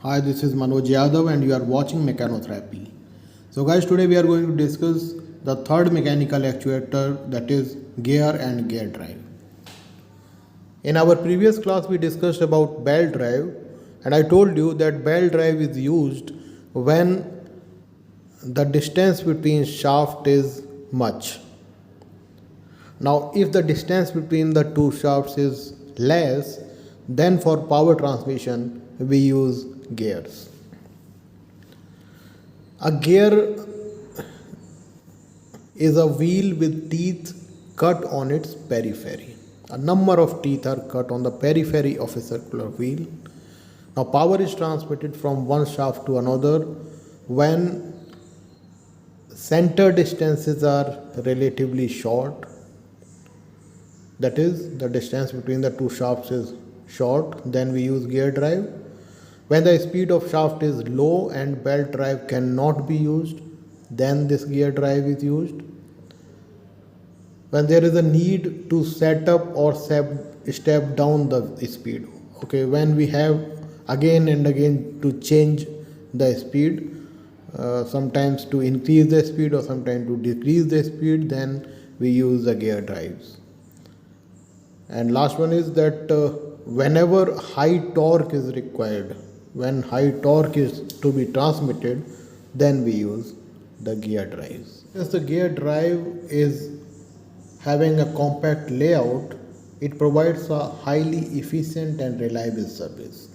Hi, this is Manoj Yadav and you are watching Mechanotherapy. So guys, today we are going to discuss the third mechanical actuator, that is gear and gear drive. In our previous class we discussed about belt drive, and I told you that belt drive is used when the distance between shaft is much. Now if the distance between the two shafts is less, then for power transmission we use gears. A gear is a wheel with teeth cut on its periphery. A number of teeth are cut on the periphery of a circular wheel. Now power is transmitted from one shaft to another when center distances are relatively short. That is, the distance between the two shafts is short, then we use gear drive. When the speed of shaft is low and belt drive cannot be used, then this gear drive is used. When there is a need to set up or step down the speed, when we have again and again to change the speed, sometimes to increase the speed or sometimes to decrease the speed, then we use the gear drives. And last one is that whenever high torque is required, when high torque is to be transmitted, then we use the gear drives. Since the gear drive is having a compact layout, it provides a highly efficient and reliable service.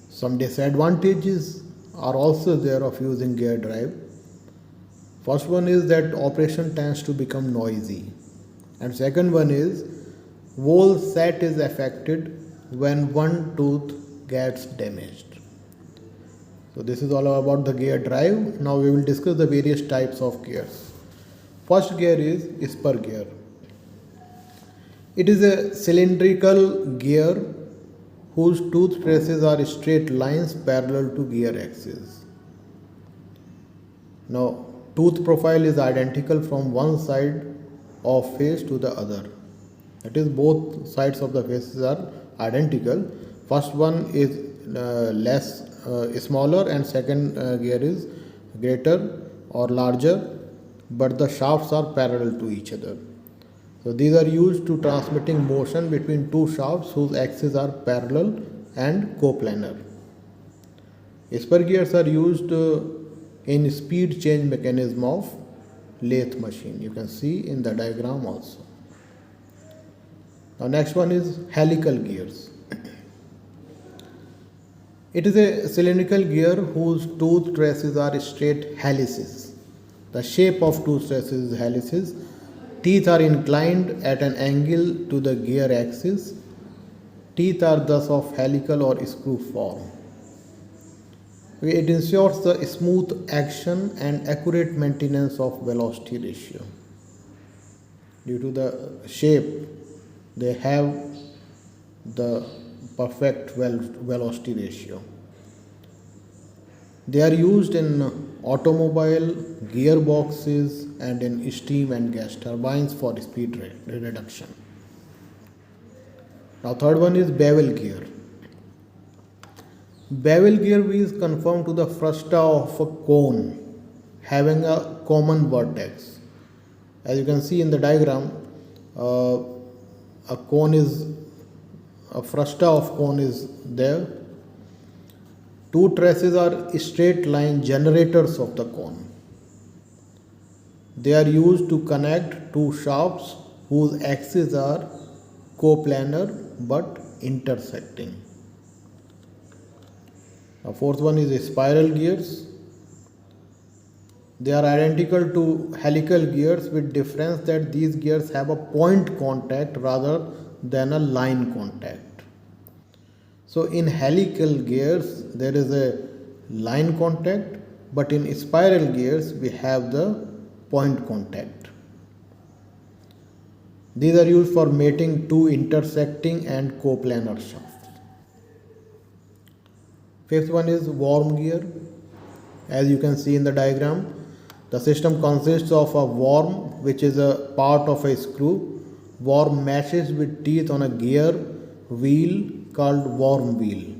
Some disadvantages are also there of using gear drive. First one is that operation tends to become noisy, and second one is whole set is affected when one tooth gets damaged. So this is all about the gear drive. Now we will discuss the various types of gears. First gear is Spur Gear. It is a cylindrical gear whose tooth traces are straight lines parallel to gear axis. Now tooth profile is identical from one side of face to the other. That is, both sides of the faces are identical. First one is smaller and second gear is greater or larger, but the shafts are parallel to each other. So these are used to transmitting motion between two shafts whose axes are parallel and coplanar. Spur gears are used in speed change mechanism of lathe machine. You can see in the diagram also. Now next one is helical gears. It is a cylindrical gear whose tooth traces are straight helices. The shape of tooth traces is helices. Teeth are inclined at an angle to the gear axis. Teeth are thus of helical or screw form. It ensures the smooth action and accurate maintenance of velocity ratio. Due to the shape, they have the perfect velocity ratio. They are used in automobile, gearboxes, and in steam and gas turbines for speed reduction. Now third one is Bevel Gear. Bevel Gear is conformed to the frusta of a cone having a common vertex. As you can see in the diagram, a frusta of cone is there. Two traces are straight line generators of the cone. They are used to connect two shafts whose axes are coplanar but intersecting. The fourth one is spiral gears. They are identical to helical gears with difference that these gears have a point contact rather than a line contact. So in helical gears there is a line contact, but in spiral gears we have the point contact. These are used for mating two intersecting and coplanar shafts. Fifth one is worm gear. As you can see in the diagram, the system consists of a worm, which is a part of a screw. Worm matches with teeth on a gear wheel called worm wheel.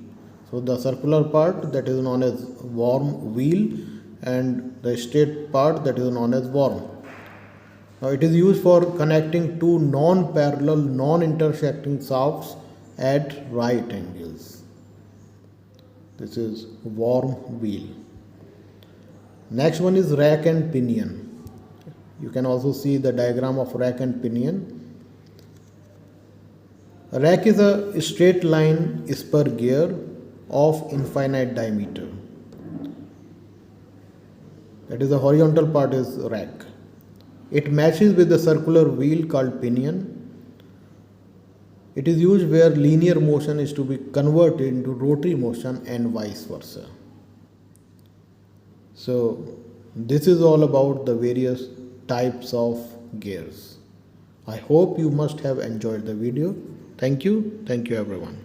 So the circular part, that is known as worm wheel, and the straight part, that is known as worm. Now it is used for connecting two non-parallel, non-intersecting shafts at right angles. This is worm wheel. Next one is rack and pinion. You can also see the diagram of rack and pinion. A rack is a straight line spur gear of infinite diameter. That is, the horizontal part is rack. It matches with the circular wheel called pinion. It is used where linear motion is to be converted into rotary motion and vice versa. So this is all about the various types of gears. I hope you must have enjoyed the video. Thank you everyone.